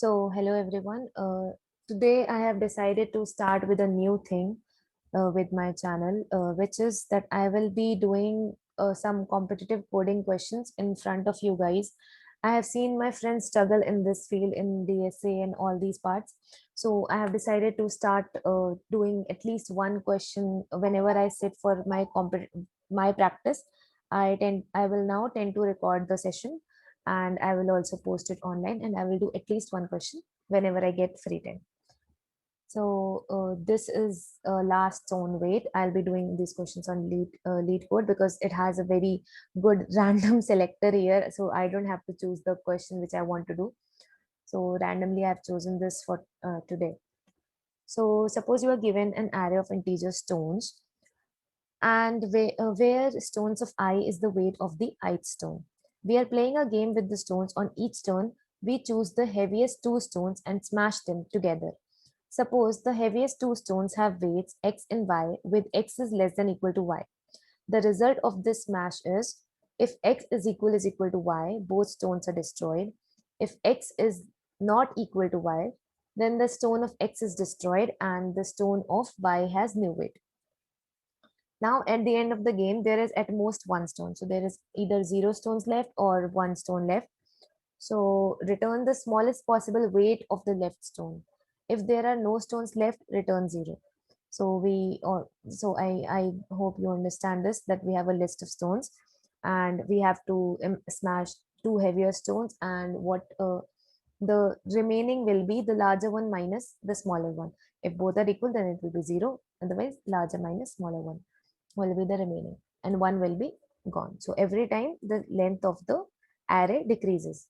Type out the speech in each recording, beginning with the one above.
Hello everyone. Today I have decided to start with a new thing with my channel, which is that I will be doing some competitive coding questions in front of you guys. I have seen my friends struggle in this field in DSA and all these parts. So I have decided to start doing at least one question whenever I sit for my practice. I will now tend to record the session, and I will also post it online, and I will do at least one question whenever I get free time. This is last zone weight. I'll be doing these questions on lead code because it has a very good random selector here. So I don't have to choose the question which I want to do. So randomly I've chosen this for today. So suppose you are given an array of integer stones, and where stones of I is the weight of the ith stone. We are playing a game with the stones. On each turn, we choose the heaviest two stones and smash them together. Suppose the heaviest two stones have weights x and y, with x is less than equal to y. The result of this smash is, if x is equal to y, both stones are destroyed. If x is not equal to y, then the stone of x is destroyed and the stone of y has new weight. Now, at the end of the game, there is at most one stone. So there is either zero stones left or one stone left. So return the smallest possible weight of the left stone. If there are no stones left, return zero. So I hope you understand this, that we have a list of stones and we have to smash two heavier stones, and what the remaining will be the larger one minus the smaller one. If both are equal, then it will be zero. Otherwise, larger minus smaller one will be the remaining, and one will be gone. So every time the length of the array decreases,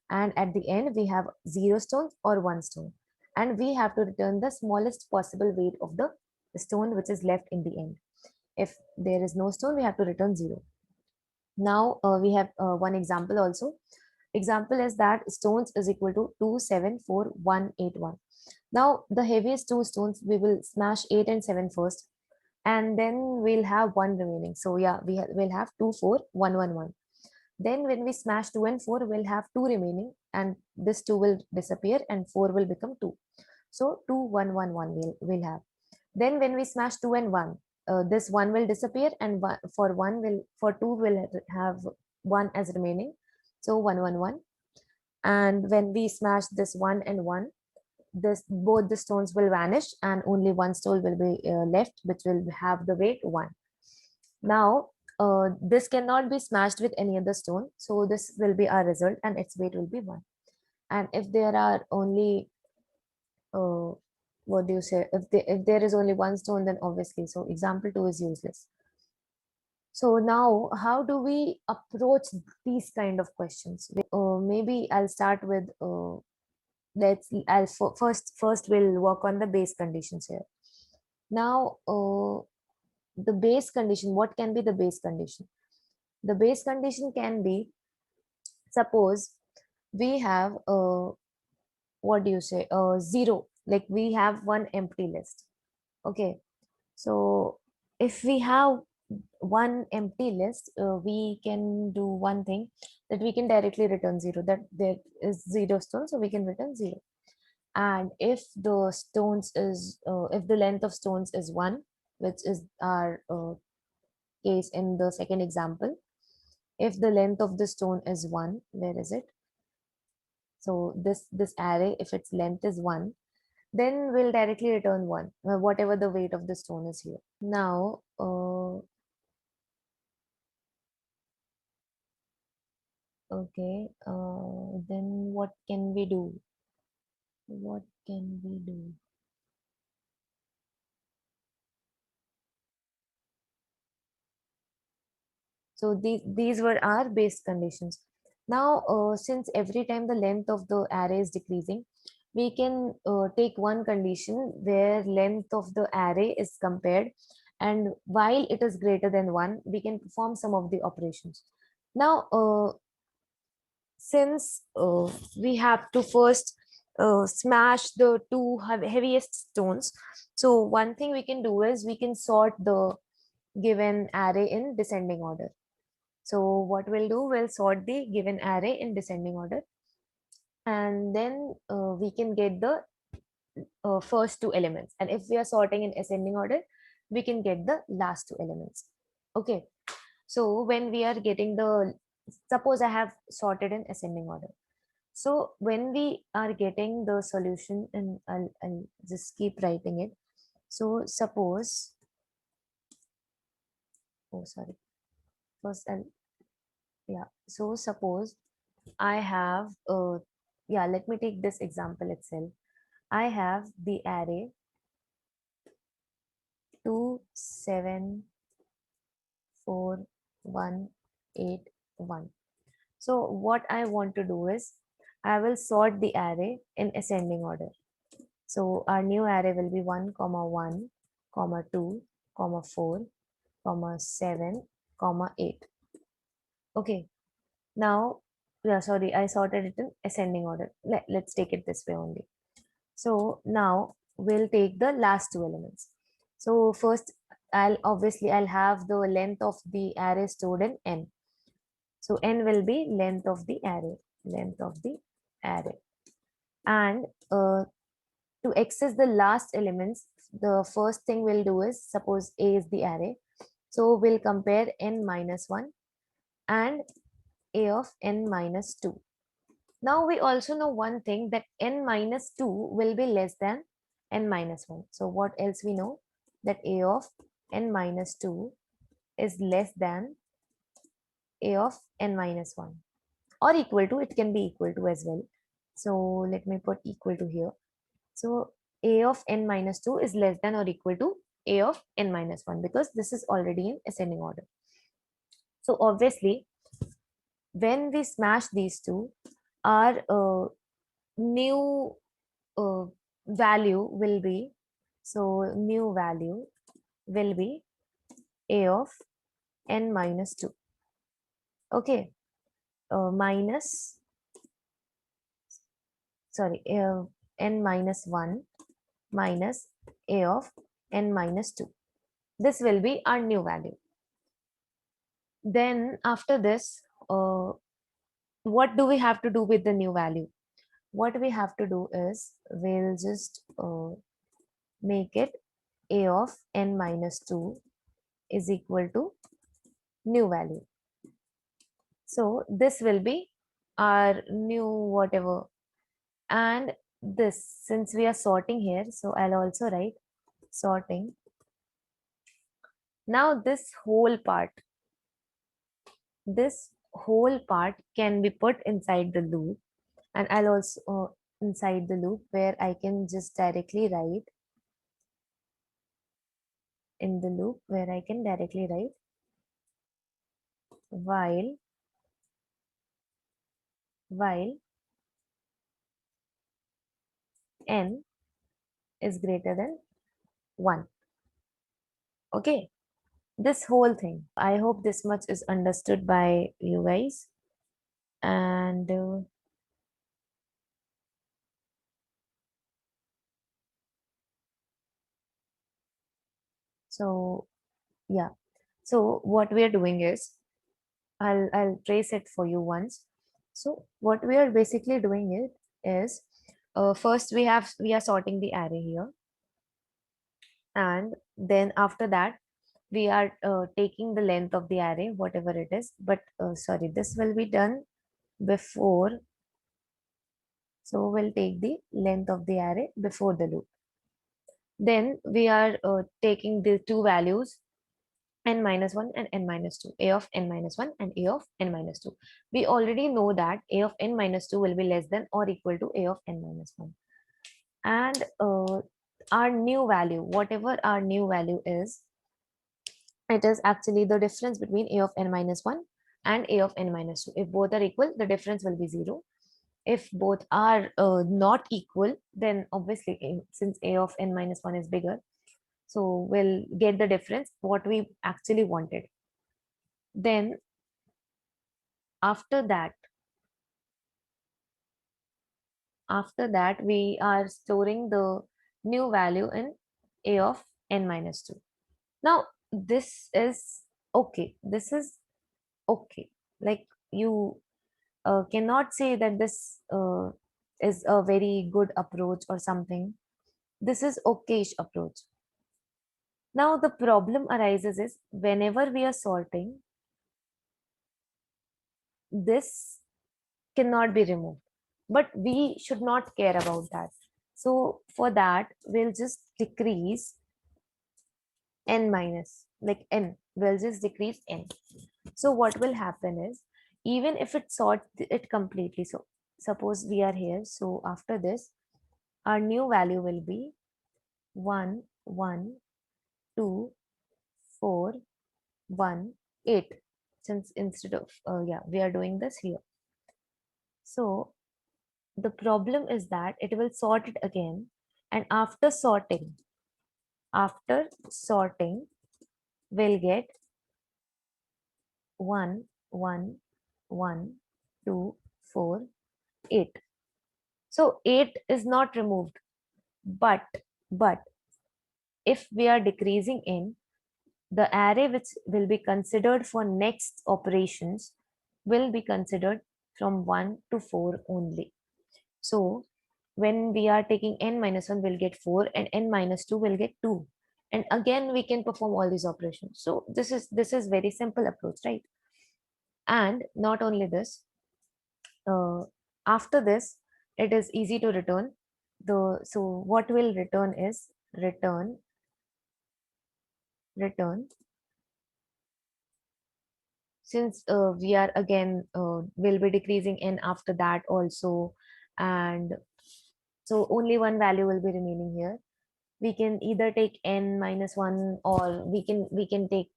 and at the end we have zero stones or one stone, and we have to return the smallest possible weight of the stone which is left in the end. If there is no stone, we have to return zero. Now we have one example also. Example is that stones is equal to 2, 7, 4, 1, 8, 1. Now the heaviest two stones, we will smash 8 and 7 first, and then we'll have one remaining. So yeah, we'll have 2, 4, 1, 1, 1. Then when we smash 2 and 4, we'll have 2 remaining, and this 2 will disappear and 4 will become 2. So 2, 1, 1, 1 we'll have. Then when we smash 2 and 1, this 1 will disappear, and for 2 will have 1 as remaining. So 1, 1, 1. And when we smash this 1 and 1, this both the stones will vanish and only one stone will be left, which will have the weight 1. Now this cannot be smashed with any other stone, so this will be our result and its weight will be 1. And if there are only uh, what do you say, if there is only one stone, then obviously, so example 2 is useless. So now how do we approach these kind of questions? Maybe I'll start with first we'll work on the base conditions here. Now the base condition, what can be the base condition? The base condition can be, suppose we have what do you say, zero, like we have one empty list. Okay, so if we have one empty list, we can do one thing, that we can directly return zero, that there is zero stone, so we can return zero. And if the stones is if the length of stones is 1, which is our case in the second example, if the length of the stone is 1, where is it? So this array, if its length is 1, then we'll directly return 1, whatever the weight of the stone is here. Now okay, then what can we do? What can we do? So these were our base conditions. Now, since every time the length of the array is decreasing, we can take one condition where length of the array is compared, and while it is greater than 1, we can perform some of the operations. Now, since we have to first smash the two heaviest stones, so one thing we can do is we can sort the given array in descending order. So what we'll do, we'll sort the given array in descending order. and then we can get the first two elements, and if we are sorting in ascending order, we can get the last two elements. Okay, so when we are getting the, suppose I have sorted in ascending order, so when we are getting the solution, and I'll just keep writing it. So suppose, oh sorry, first I'll, yeah, so suppose I have yeah, let me take this example itself. I have the array 2 7 4 1 8 1. So what I want to do is I will sort the array in ascending order. So our new array will be 1 comma 1 comma 2 comma 4 comma 7 comma 8. Okay, now, yeah, sorry, I sorted it in ascending order. Let's take it this way only. So now we'll take the last two elements. So first, I'll have the length of the array stored in n. So n will be length of the array, length of the array. And to access the last elements, the first thing we'll do is, suppose A is the array. So we'll compare n minus 1 and A of n minus 2. Now we also know one thing, that n minus 2 will be less than n minus 1. So what else we know? That A of n minus 2 is less than A of n minus 1, or equal to, it can be equal to as well. So let me put equal to here. So A of n minus 2 is less than or equal to A of n minus 1, because this is already in ascending order. So obviously, when we smash these two, our new uh, value will be, so new value will be A of n minus 2. Okay, minus, sorry, n minus 1 minus A of n minus 2. This will be our new value. Then after this, what do we have to do with the new value? What we have to do is, we'll just make it A of n minus 2 is equal to new value. So this will be our new whatever. And this, since we are sorting here, so I'll also write sorting. Now this whole part can be put inside the loop, and I'll also inside the loop, where I can just directly write, in the loop where I can directly write while n is greater than 1. Okay, this whole thing, I hope this much is understood by you guys. And so yeah, so what we are doing is, I'll trace it for you once. So what we are basically doing is, first we are sorting the array here, and then after that we are taking the length of the array, whatever it is. But sorry, this will be done before. So we'll take the length of the array before the loop. Then we are taking the two values, n minus 1 and n minus 2, A of n minus 1 and A of n minus 2. We already know that A of n minus 2 will be less than or equal to A of n minus 1. And our new value, whatever our new value is, it is actually the difference between A of n minus 1 and A of n minus 2. If both are equal, the difference will be 0. If both are not equal, then obviously, since A of n minus 1 is bigger, so we'll get the difference, what we actually wanted. Then after that, we are storing the new value in A of n minus 2. Now this is okay. This is okay. Like, you cannot say that this is a very good approach or something. This is okayish approach. Now the problem arises is whenever we are sorting, this cannot be removed. But we should not care about that. So for that, we'll just decrease n minus, like n, we'll just decrease n. So what will happen is, even if it sorts it completely, so suppose we are here, so after this, our new value will be 1, 1, 2, 4, 1, 8. Since instead of, yeah, we are doing this here. So the problem is that it will sort it again, and after sorting, we'll get 1, 1, 1, 2, 4, 8. So 8 is not removed, but if we are decreasing in, the array which will be considered for next operations will be considered from 1 to 4 only. So when we are taking n minus 1, we'll get 4, and n minus 2 will get 2. And again, we can perform all these operations. So this is very simple approach, right? And not only this, uh, after this, it is easy to return. So what will return is return, since we are again will be decreasing n after that also, and so only one value will be remaining here. We can either take n minus 1, or we can take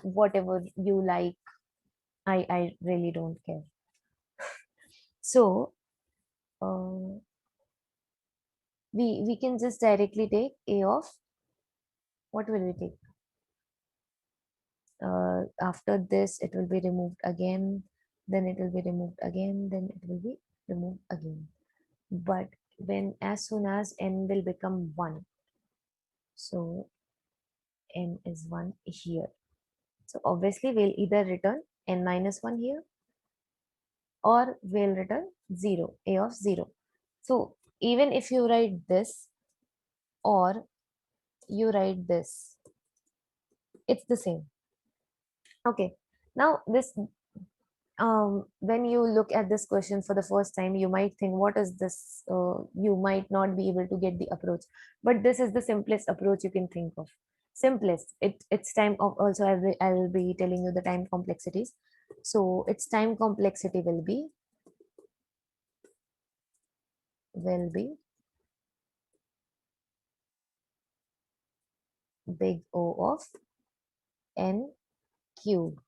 whatever you like. I really don't care. So uh, we can just directly take a of, what will we take? After this, it will be removed again, then it will be removed again, then it will be removed again. But when, as soon as n will become 1, so n is 1 here, so obviously we'll either return n minus 1 here, or we'll return 0, a of 0. So even if you write this or you write this, it's the same. Okay, now this, when you look at this question for the first time, you might think, what is this? You might not be able to get the approach, but this is the simplest approach you can think of. Simplest. It's time of, also I will be telling you the time complexities. So its time complexity will be big O of n cube.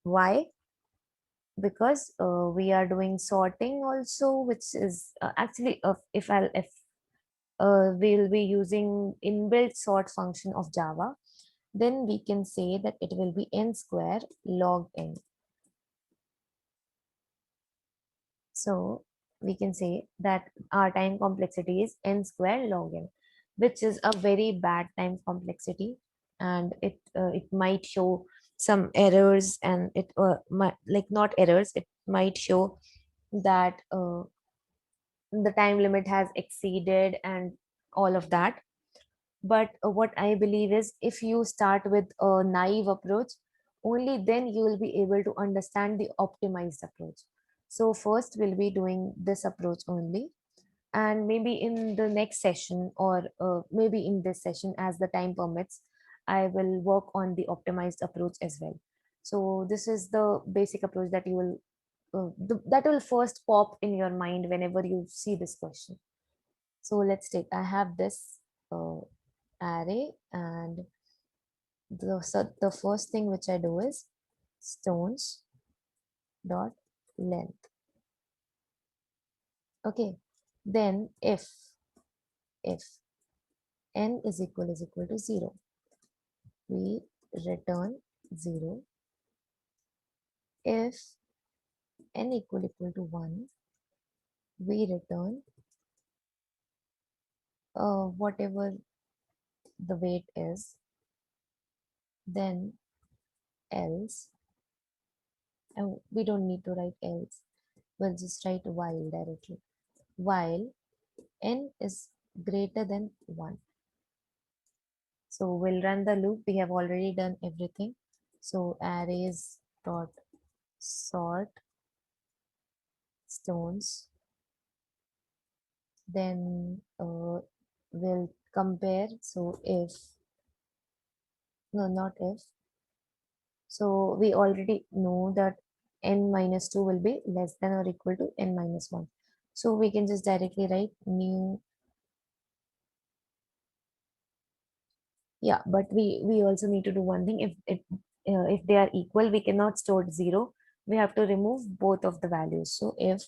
Why? Because we are doing sorting also, which is actually, if we'll be using inbuilt sort function of Java, then we can say that it will be n square log n. So we can say that our time complexity is n square log n, which is a very bad time complexity, and it might show some errors, and it might, like, not errors, it might show that the time limit has exceeded and all of that. But what I believe is, if you start with a naive approach, only then you will be able to understand the optimized approach. So first we'll be doing this approach only, and maybe in the next session, or maybe in this session, as the time permits, I will work on the optimized approach as well. So this is the basic approach that you will that will first pop in your mind whenever you see this question. So let's take, I have this uh, array, and the first thing which I do is stones dot length. Okay, then if n is equal to 0, we return 0. If n equal to 1, we return whatever the weight is. Then else, and we don't need to write else, we'll just write while directly. While n is greater than 1. So we'll run the loop. We have already done everything. So arrays dot sort stones. Then we'll compare. So if, no, not if. So we already know that n minus 2 will be less than or equal to n minus 1. So we can just directly write new. Yeah, but we also need to do one thing. If they are equal, we cannot store 0. We have to remove both of the values. So if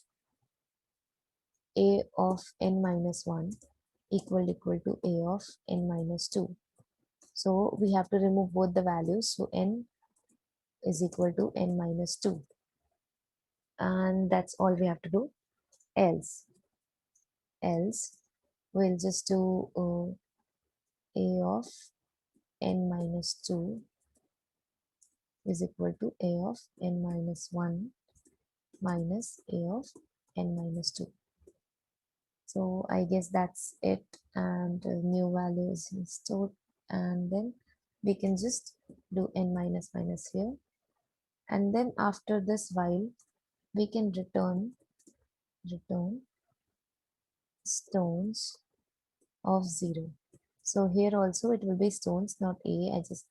a of n minus 1 equal to a of n minus 2. So we have to remove both the values. So n is equal to n minus 2. And that's all we have to do. Else we'll just do a of n minus 2 is equal to a of n minus 1 minus a of n minus 2. So I guess that's it, and new value is stored, and then we can just do n minus minus here, and then after this while we can return stones of 0. So here also it will be stones, not a. I just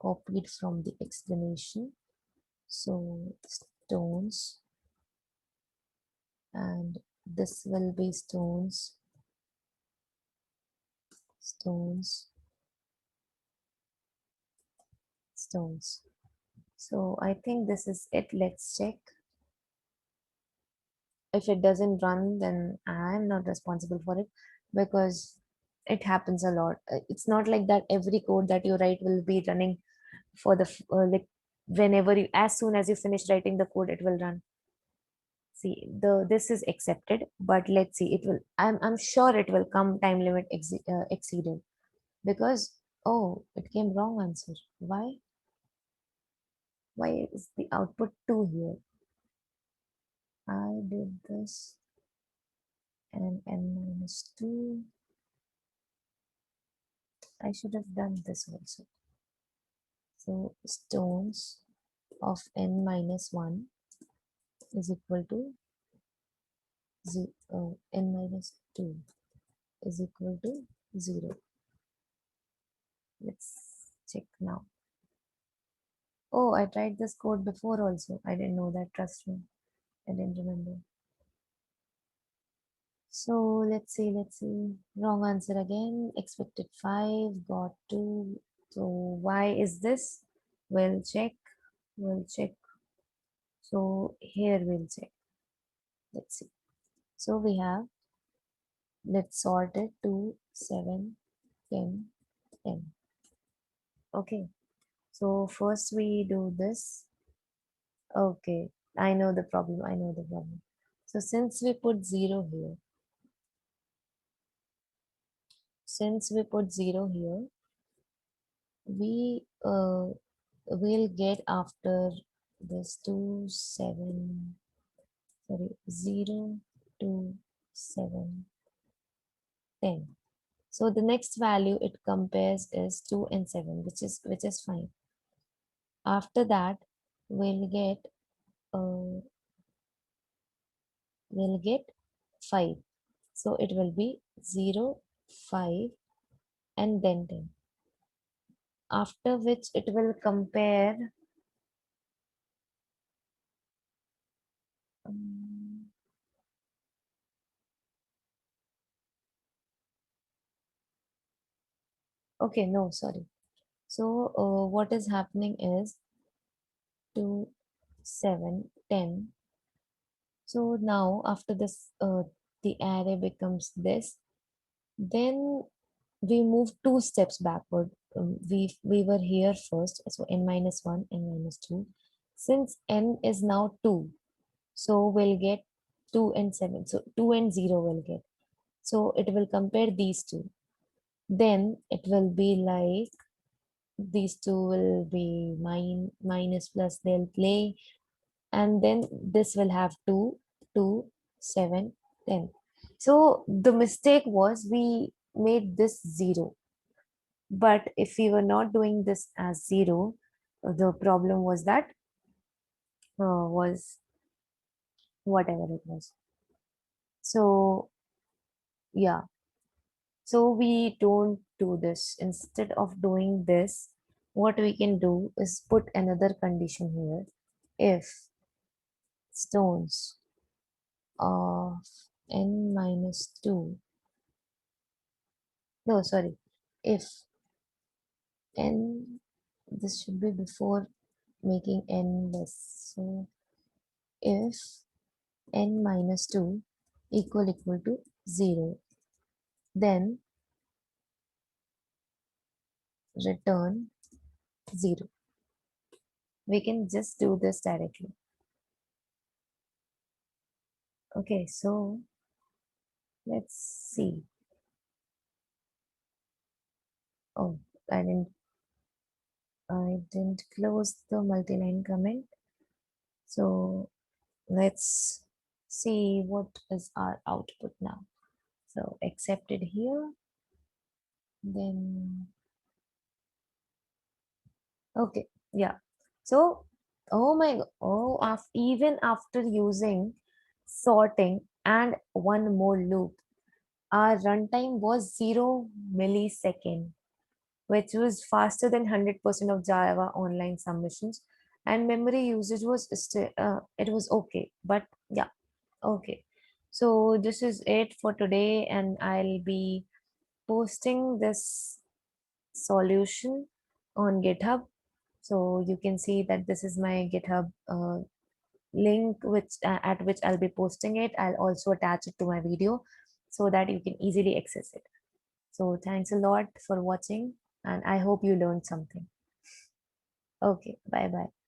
copied from the explanation. So stones, and this will be stones, stones. So I think this is it. Let's check. If it doesn't run, then I'm not responsible for it, because it happens a lot. It's not like that every code that you write will be running for the like whenever you, as soon as you finish writing the code, it will run. See, the this is accepted, but let's see, it will, I'm sure it will come time limit exceeded, because, oh, it came wrong answer. Why is the output 2 here? I did this, and n minus 2. I should have done this also. So stones of n minus 1 is equal to n minus 2 is equal to 0. Let's check now. Oh, I tried this code before also. I didn't know that, trust me. I didn't remember. So let's see. Wrong answer again. Expected 5, got 2. So why is this? We'll check. We'll check. So here we'll check. Let's see. So we have, let's sort it to 7, 10, 10. Okay. So first we do this. Okay. I know the problem. I know the problem. So since we put 0 here, we will get after this 2, 7, sorry, 0, 2, 7, 10. So the next value it compares is 2 and 7, which is fine. After that, we'll get uh, 5. So it will be 0, 5, and then 10. After which it will compare. um, okay, no, sorry. So what is happening is 2, 7, 10. So now after this, the array becomes this. Then we move 2 steps backward. We were here first, so n minus 1, n minus 2. Since n is now 2, so we'll get 2 and 7. So 2 and 0 will get. So it will compare these two. Then it will be like these two will be minus plus, they'll play, and then this will have 2, 2, 7, 10. So the mistake was we made this 0. But if we were not doing this as 0, the problem was that was whatever it was. So yeah, so we don't do this. Instead of doing this, what we can do is put another condition here. If stones of n minus 2, no, sorry, if n, this should be before making n less. So if n minus 2 equal to 0, then return 0. We can just do this directly. Okay, so let's see. Oh, I didn't close the multi-line comment. So let's see what is our output now. So accepted here, then okay, yeah. So oh my oh even after using sorting and one more loop, our runtime was 0 millisecond, which was faster than 100% of Java online submissions. And memory usage was still, it was okay, but yeah, okay. So this is it for today, and I'll be posting this solution on GitHub. So you can see that this is my GitHub link, which at which I'll be posting it. I'll also attach it to my video so that you can easily access it. So thanks a lot for watching, and I hope you learned something. Okay, bye bye.